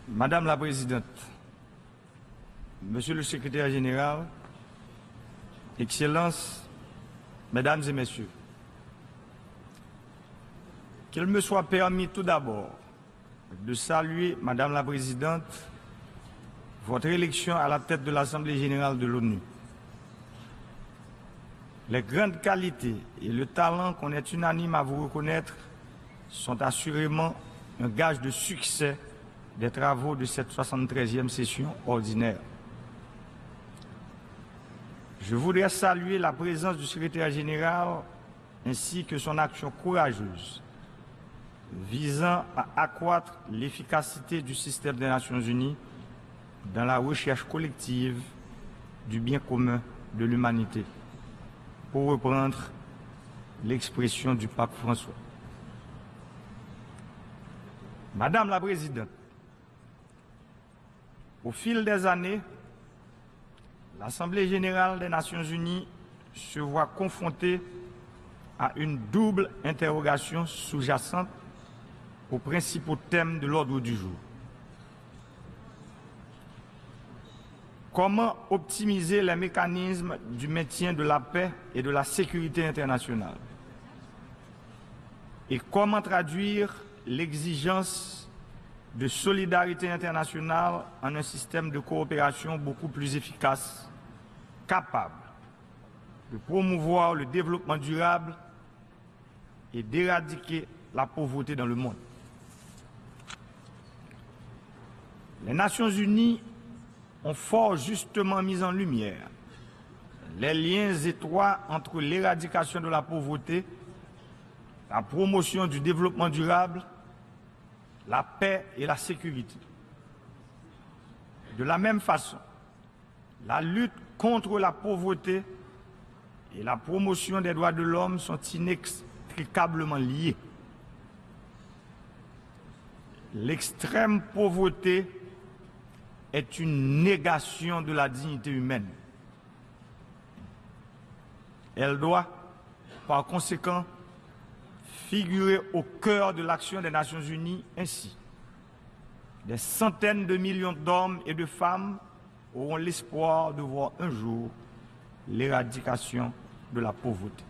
Madame la Présidente, Monsieur le Secrétaire Général, Excellences, Mesdames et Messieurs, qu'il me soit permis tout d'abord de saluer, Madame la Présidente, votre élection à la tête de l'Assemblée générale de l'ONU. Les grandes qualités et le talent qu'on est unanime à vous reconnaître sont assurément un gage de succès des travaux de cette 73e session ordinaire. Je voudrais saluer la présence du secrétaire général ainsi que son action courageuse visant à accroître l'efficacité du système des Nations Unies dans la recherche collective du bien commun de l'humanité, pour reprendre l'expression du pape François. Madame la Présidente, au fil des années, l'Assemblée générale des Nations unies se voit confrontée à une double interrogation sous-jacente aux principaux thèmes de l'ordre du jour. Comment optimiser les mécanismes du maintien de la paix et de la sécurité internationale? Et comment traduire l'exigence de solidarité internationale en un système de coopération beaucoup plus efficace, capable de promouvoir le développement durable et d'éradiquer la pauvreté dans le monde? Les Nations unies ont fort justement mis en lumière les liens étroits entre l'éradication de la pauvreté, la promotion du développement durable, la paix et la sécurité. De la même façon, la lutte contre la pauvreté et la promotion des droits de l'homme sont inextricablement liées. L'extrême pauvreté est une négation de la dignité humaine. Elle doit, par conséquent, figurer au cœur de l'action des Nations unies. Ainsi, des centaines de millions d'hommes et de femmes auront l'espoir de voir un jour l'éradication de la pauvreté.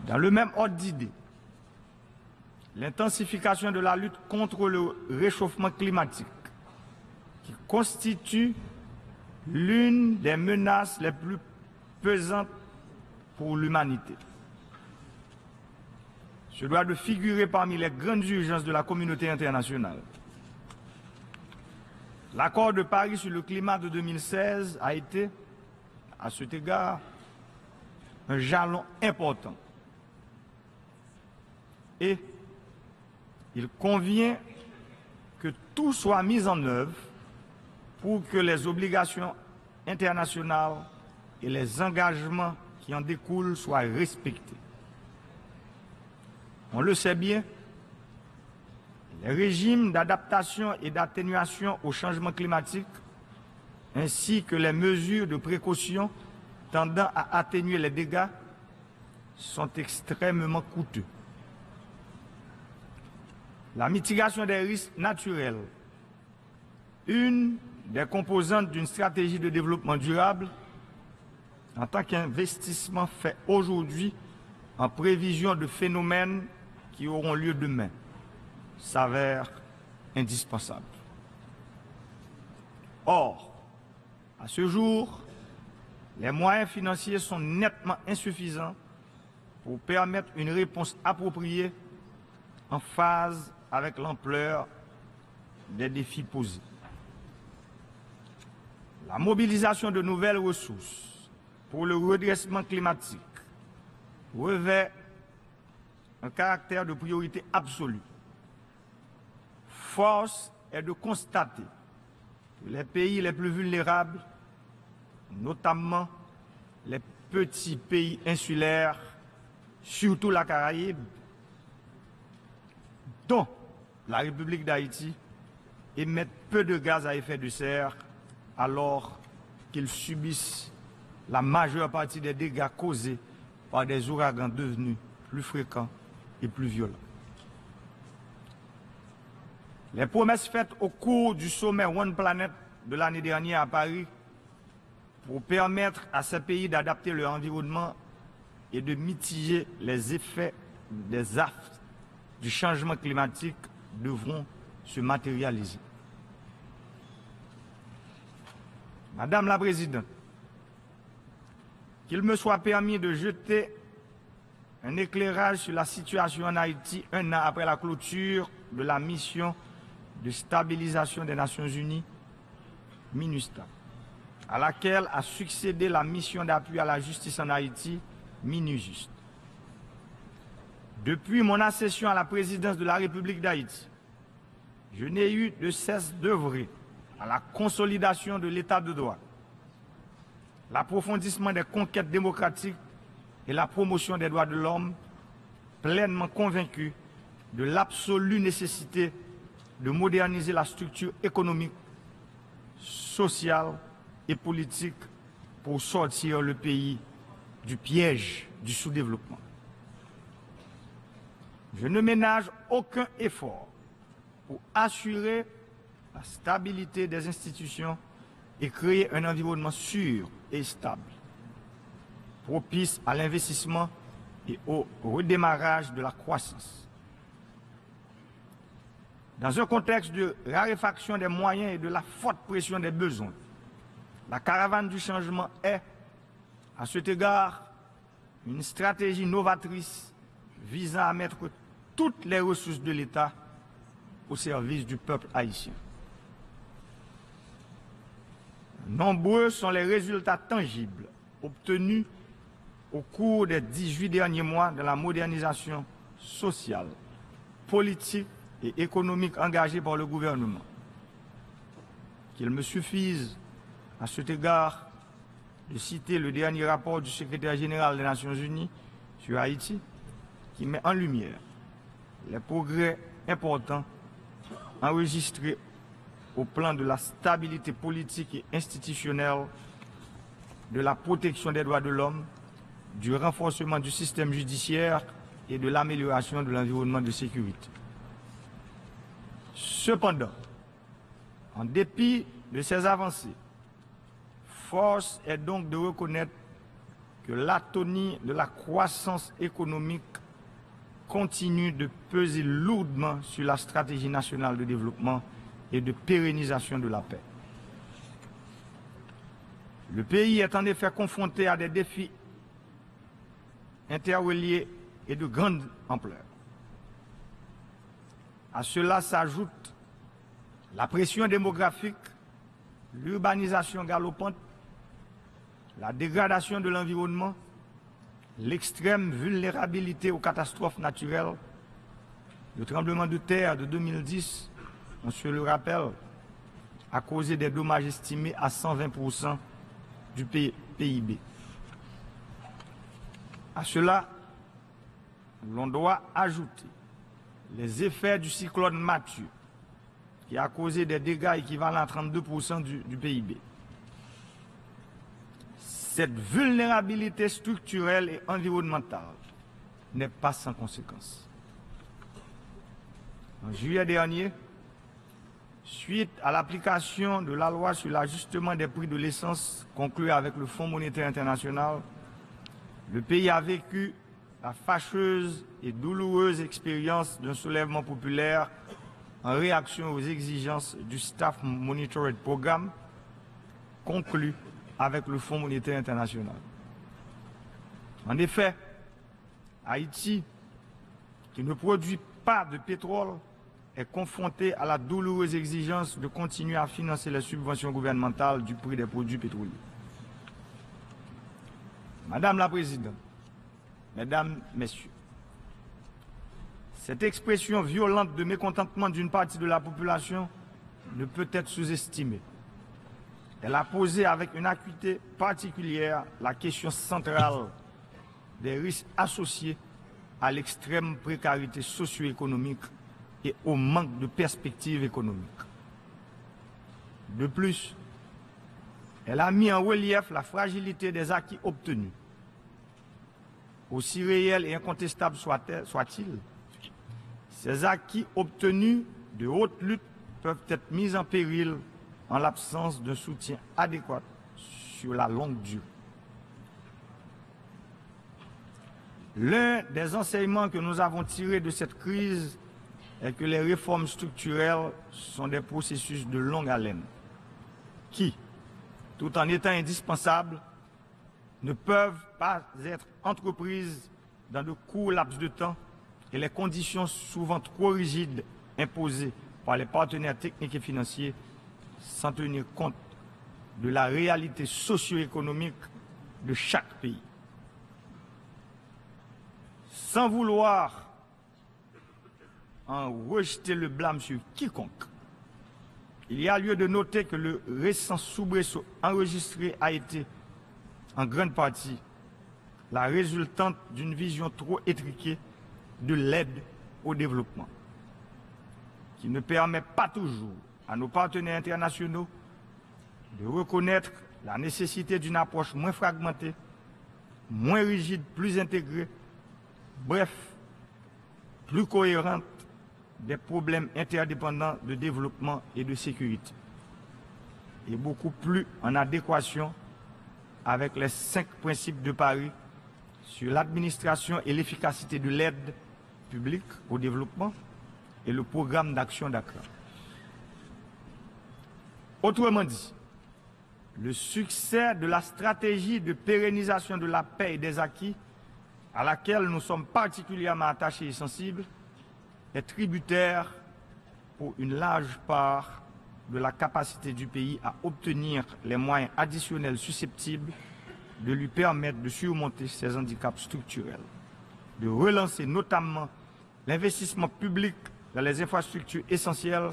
Dans le même ordre d'idées, l'intensification de la lutte contre le réchauffement climatique, qui constitue l'une des menaces les plus pesantes pour l'humanité, se doit de figurer parmi les grandes urgences de la communauté internationale. L'accord de Paris sur le climat de 2016 a été, à cet égard, un jalon important. Et il convient que tout soit mis en œuvre pour que les obligations internationales et les engagements qui en découlent soient respectés. On le sait bien, les régimes d'adaptation et d'atténuation au changement climatique, ainsi que les mesures de précaution tendant à atténuer les dégâts, sont extrêmement coûteux. La mitigation des risques naturels, une des composantes d'une stratégie de développement durable, en tant qu'investissement fait aujourd'hui en prévision de phénomènes qui auront lieu demain, s'avère indispensable. Or, à ce jour, les moyens financiers sont nettement insuffisants pour permettre une réponse appropriée en phase avec l'ampleur des défis posés. La mobilisation de nouvelles ressources pour le redressement climatique revêt un caractère de priorité absolue. Force est de constater que les pays les plus vulnérables, notamment les petits pays insulaires, surtout la Caraïbe, dont la République d'Haïti, émettent peu de gaz à effet de serre alors qu'ils subissent la majeure partie des dégâts causés par des ouragans devenus plus fréquents et plus violents. Les promesses faites au cours du sommet One Planet de l'année dernière à Paris pour permettre à ces pays d'adapter leur environnement et de mitiger les effets des affres du changement climatique devront se matérialiser. Madame la Présidente, qu'il me soit permis de jeter un éclairage sur la situation en Haïti un an après la clôture de la mission de stabilisation des Nations Unies, MINUSTAH, à laquelle a succédé la mission d'appui à la justice en Haïti, MINUJUST. Depuis mon accession à la présidence de la République d'Haïti, je n'ai eu de cesse d'œuvrer à la consolidation de l'état de droit, l'approfondissement des conquêtes démocratiques et la promotion des droits de l'homme, pleinement convaincu de l'absolue nécessité de moderniser la structure économique, sociale et politique pour sortir le pays du piège du sous-développement. Je ne ménage aucun effort pour assurer la stabilité des institutions et créer un environnement sûr et stable, propice à l'investissement et au redémarrage de la croissance. Dans un contexte de raréfaction des moyens et de la forte pression des besoins, la caravane du changement est, à cet égard, une stratégie novatrice visant à mettre toutes les ressources de l'État au service du peuple haïtien. Nombreux sont les résultats tangibles obtenus au cours des 18 derniers mois de la modernisation sociale, politique et économique engagée par le gouvernement. Qu'il me suffise, à cet égard, de citer le dernier rapport du secrétaire général des Nations Unies sur Haïti, qui met en lumière les progrès importants enregistrés au plan de la stabilité politique et institutionnelle, de la protection des droits de l'homme, du renforcement du système judiciaire et de l'amélioration de l'environnement de sécurité. Cependant, en dépit de ces avancées, force est donc de reconnaître que l'atonie de la croissance économique continue de peser lourdement sur la stratégie nationale de développement et de pérennisation de la paix. Le pays est en effet confronté à des défis interreliés et de grande ampleur. À cela s'ajoute la pression démographique, l'urbanisation galopante, la dégradation de l'environnement, l'extrême vulnérabilité aux catastrophes naturelles, le tremblement de terre de 2010, on se le rappelle, a causé des dommages estimés à 120% du PIB. À cela, l'on doit ajouter les effets du cyclone Mathieu, qui a causé des dégâts équivalents à 32% du PIB. Cette vulnérabilité structurelle et environnementale n'est pas sans conséquence. En juillet dernier, suite à l'application de la loi sur l'ajustement des prix de l'essence conclue avec le Fonds monétaire international, le pays a vécu la fâcheuse et douloureuse expérience d'un soulèvement populaire en réaction aux exigences du Staff Monitored Programme conclu avec le Fonds monétaire international. En effet, Haïti, qui ne produit pas de pétrole, est confronté à la douloureuse exigence de continuer à financer les subventions gouvernementales du prix des produits pétroliers. Madame la Présidente, Mesdames, Messieurs, cette expression violente de mécontentement d'une partie de la population ne peut être sous-estimée. Elle a posé avec une acuité particulière la question centrale des risques associés à l'extrême précarité socio-économique et au manque de perspectives économiques. De plus, elle a mis en relief la fragilité des acquis obtenus. Aussi réels et incontestables soient-ils, ces acquis obtenus de haute lutte peuvent être mises en péril en l'absence d'un soutien adéquat sur la longue durée. L'un des enseignements que nous avons tirés de cette crise est que les réformes structurelles sont des processus de longue haleine qui, tout en étant indispensables, ne peuvent pas être entreprises dans de courts laps de temps et les conditions souvent trop rigides imposées par les partenaires techniques et financiers sans tenir compte de la réalité socio-économique de chaque pays. Sans vouloir en rejeter le blâme sur quiconque, il y a lieu de noter que le récent soubresaut enregistré a été, en grande partie, la résultante d'une vision trop étriquée de l'aide au développement, qui ne permet pas toujours à nos partenaires internationaux de reconnaître la nécessité d'une approche moins fragmentée, moins rigide, plus intégrée, bref, plus cohérente des problèmes interdépendants de développement et de sécurité, et beaucoup plus en adéquation avec les 5 principes de Paris sur l'administration et l'efficacité de l'aide publique au développement et le programme d'action d'Accra. Autrement dit, le succès de la stratégie de pérennisation de la paix et des acquis, à laquelle nous sommes particulièrement attachés et sensibles, est tributaire pour une large part de la capacité du pays à obtenir les moyens additionnels susceptibles de lui permettre de surmonter ses handicaps structurels, de relancer notamment l'investissement public dans les infrastructures essentielles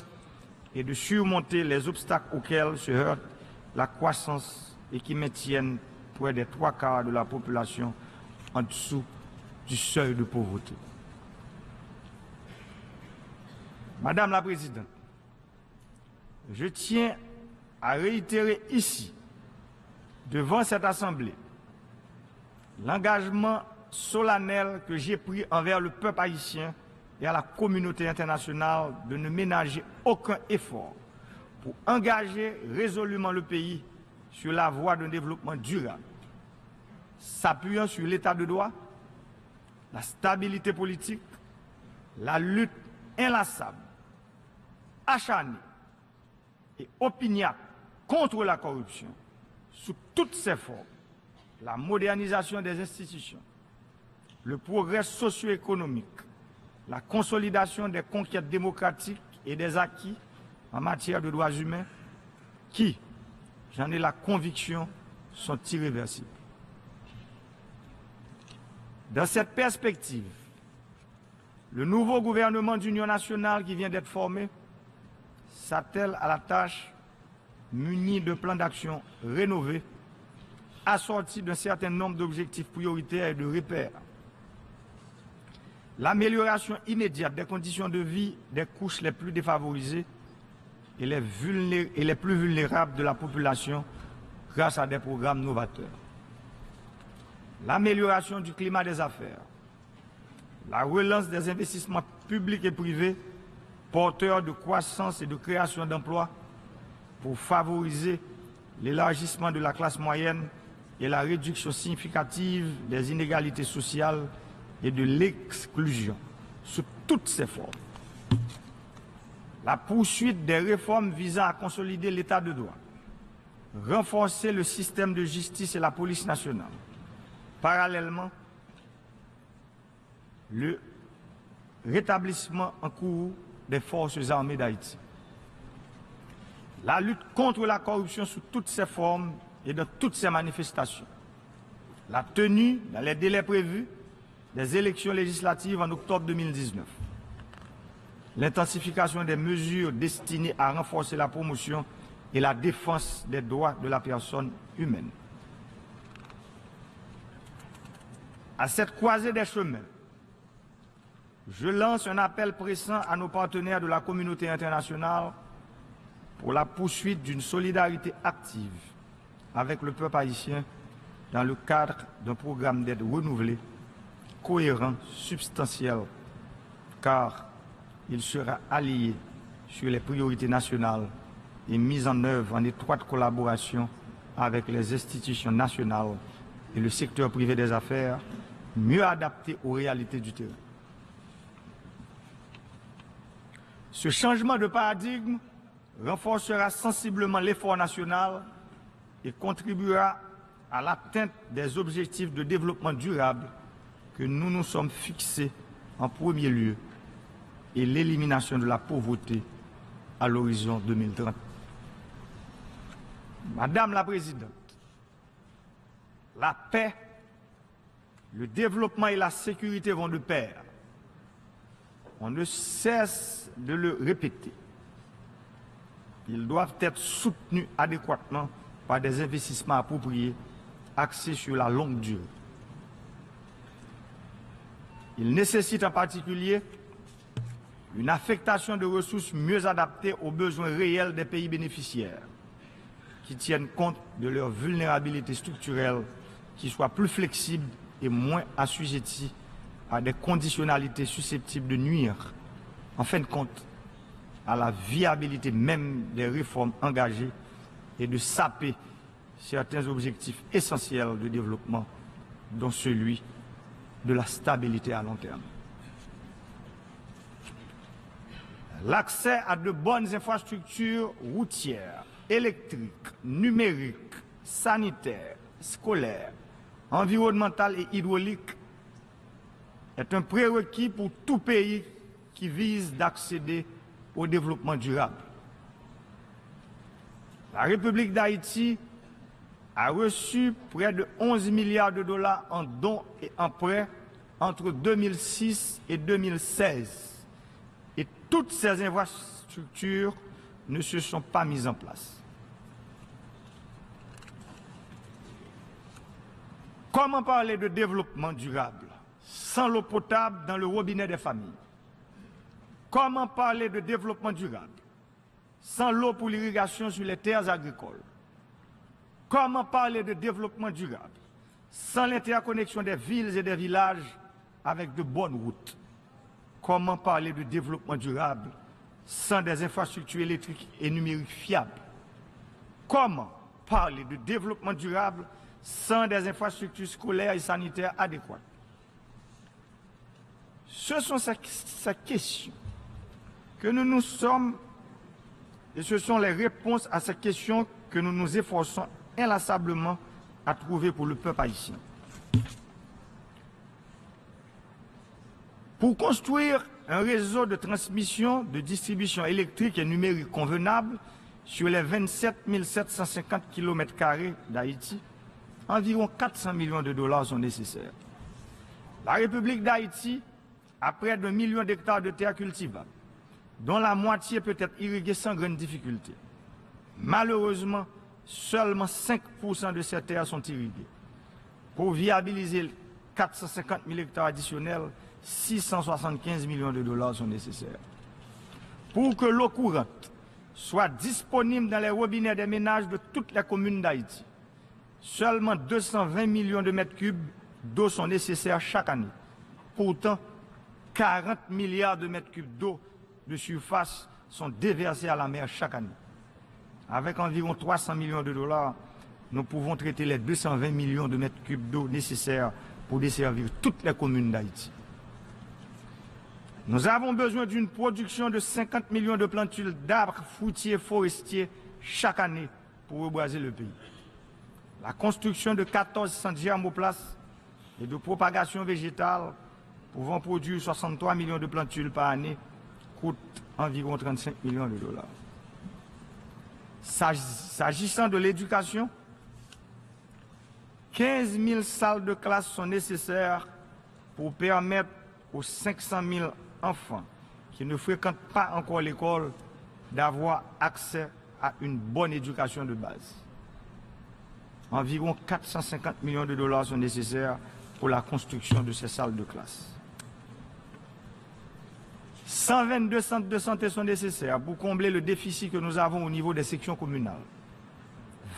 et de surmonter les obstacles auxquels se heurte la croissance et qui maintiennent près des 3/4 de la population en dessous du seuil de pauvreté. Madame la Présidente, je tiens à réitérer ici, devant cette Assemblée, l'engagement solennel que j'ai pris envers le peuple haïtien et à la communauté internationale de ne ménager aucun effort pour engager résolument le pays sur la voie d'un développement durable, s'appuyant sur l'état de droit, la stabilité politique, la lutte inlassable, acharnée et opiniâtre contre la corruption sous toutes ses formes, la modernisation des institutions, le progrès socio-économique, la consolidation des conquêtes démocratiques et des acquis en matière de droits humains qui, j'en ai la conviction, sont irréversibles. Dans cette perspective, le nouveau gouvernement d'union nationale qui vient d'être formé s'attelle à la tâche muni de plans d'action rénovés, assortis d'un certain nombre d'objectifs prioritaires et de repères. L'amélioration immédiate des conditions de vie des couches les plus défavorisées et les plus vulnérables de la population grâce à des programmes novateurs. L'amélioration du climat des affaires, la relance des investissements publics et privés porteurs de croissance et de création d'emplois pour favoriser l'élargissement de la classe moyenne et la réduction significative des inégalités sociales et de l'exclusion sous toutes ses formes. La poursuite des réformes visant à consolider l'état de droit, renforcer le système de justice et la police nationale. Parallèlement, le rétablissement en cours des forces armées d'Haïti. La lutte contre la corruption sous toutes ses formes et dans toutes ses manifestations. La tenue, dans les délais prévus, des élections législatives en octobre 2019. L'intensification des mesures destinées à renforcer la promotion et la défense des droits de la personne humaine. À cette croisée des chemins, je lance un appel pressant à nos partenaires de la communauté internationale pour la poursuite d'une solidarité active avec le peuple haïtien dans le cadre d'un programme d'aide renouvelé, cohérent, substantiel, car il sera allié sur les priorités nationales et mise en œuvre en étroite collaboration avec les institutions nationales et le secteur privé des affaires, mieux adapté aux réalités du terrain. Ce changement de paradigme renforcera sensiblement l'effort national et contribuera à l'atteinte des objectifs de développement durable que nous nous sommes fixés en premier lieu et l'élimination de la pauvreté à l'horizon 2030. Madame la Présidente, la paix, le développement et la sécurité vont de pair. On ne cesse de le répéter. Ils doivent être soutenus adéquatement par des investissements appropriés, axés sur la longue durée. Ils nécessitent en particulier une affectation de ressources mieux adaptée aux besoins réels des pays bénéficiaires, qui tiennent compte de leur vulnérabilité structurelle, qui soient plus flexibles et moins assujettis à des conditionnalités susceptibles de nuire, en fin de compte, à la viabilité même des réformes engagées et de saper certains objectifs essentiels de développement, dont celui de la stabilité à long terme. L'accès à de bonnes infrastructures routières, électriques, numériques, sanitaires, scolaires, environnementales et hydrauliques est un prérequis pour tout pays qui vise d'accéder au développement durable. La République d'Haïti a reçu près de 11 milliards de dollars en dons et en prêts entre 2006 et 2016. Et toutes ces infrastructures ne se sont pas mises en place. Comment parler de développement durable sans l'eau potable dans le robinet des familles? Comment parler de développement durable sans l'eau pour l'irrigation sur les terres agricoles? Comment parler de développement durable sans l'interconnexion des villes et des villages avec de bonnes routes? Comment parler de développement durable sans des infrastructures électriques et numériques fiables? Comment parler de développement durable sans des infrastructures scolaires et sanitaires adéquates? Ce sont ces questions que nous nous sommes, et ce sont les réponses à ces questions que nous nous efforçons inlassablement à trouver pour le peuple haïtien. Pour construire un réseau de transmission, de distribution électrique et numérique convenable sur les 27 750 km² d'Haïti, environ 400 millions de dollars sont nécessaires. La République d'Haïti a près d'1 million d'hectares de terres cultivables, dont la moitié peut être irriguée sans grande difficulté. Malheureusement, seulement 5% de ces terres sont irriguées. Pour viabiliser 450 000 hectares additionnels, 675 millions de dollars sont nécessaires. Pour que l'eau courante soit disponible dans les robinets des ménages de toutes les communes d'Haïti, seulement 220 millions de mètres cubes d'eau sont nécessaires chaque année. Pourtant, 40 milliards de mètres cubes d'eau de surface sont déversés à la mer chaque année. Avec environ 300 millions de dollars, nous pouvons traiter les 220 millions de mètres cubes d'eau nécessaires pour desservir toutes les communes d'Haïti. Nous avons besoin d'une production de 50 millions de plantules d'arbres fruitiers forestiers chaque année pour reboiser le pays. La construction de 14 centres germoplaces et de propagation végétale pouvant produire 63 millions de plantules par année coûte environ 35 millions de dollars. S'agissant de l'éducation, 15 000 salles de classe sont nécessaires pour permettre aux 500 000 enfants qui ne fréquentent pas encore l'école d'avoir accès à une bonne éducation de base. Environ 450 millions de dollars sont nécessaires pour la construction de ces salles de classe. 122 centres de santé sont nécessaires pour combler le déficit que nous avons au niveau des sections communales.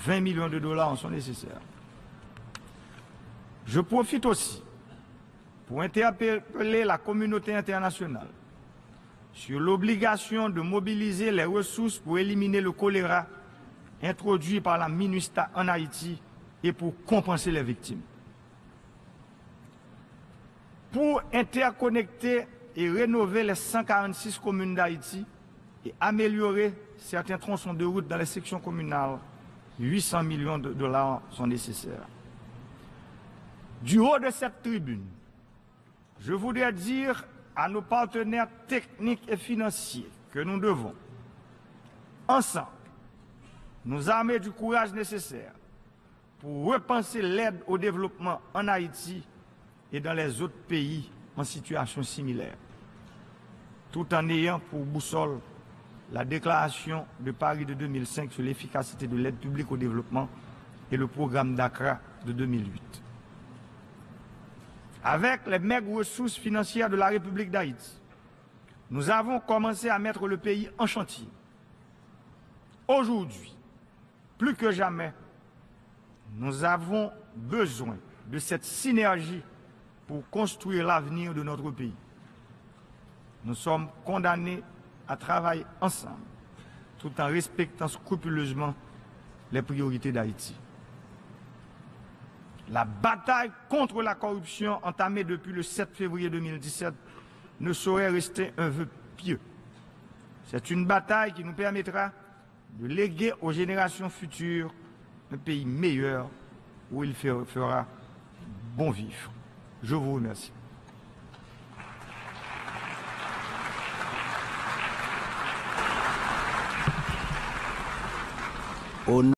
20 millions de dollars en sont nécessaires. Je profite aussi pour interpeller la communauté internationale sur l'obligation de mobiliser les ressources pour éliminer le choléra introduit par la MINUSTAH en Haïti et pour compenser les victimes. Pour interconnecter et rénover les 146 communes d'Haïti et améliorer certains tronçons de route dans les sections communales, 800 millions de dollars sont nécessaires. Du haut de cette tribune, je voudrais dire à nos partenaires techniques et financiers que nous devons, ensemble, nous armer du courage nécessaire pour repenser l'aide au développement en Haïti et dans les autres pays en situation similaire, tout en ayant pour boussole la déclaration de Paris de 2005 sur l'efficacité de l'aide publique au développement et le programme d'Accra de 2008. Avec les maigres ressources financières de la République d'Haïti, nous avons commencé à mettre le pays en chantier. Aujourd'hui, plus que jamais, nous avons besoin de cette synergie pour construire l'avenir de notre pays. Nous sommes condamnés à travailler ensemble, tout en respectant scrupuleusement les priorités d'Haïti. La bataille contre la corruption entamée depuis le 7 février 2017 ne saurait rester un vœu pieux. C'est une bataille qui nous permettra de léguer aux générations futures un pays meilleur où il fera bon vivre. Je vous remercie.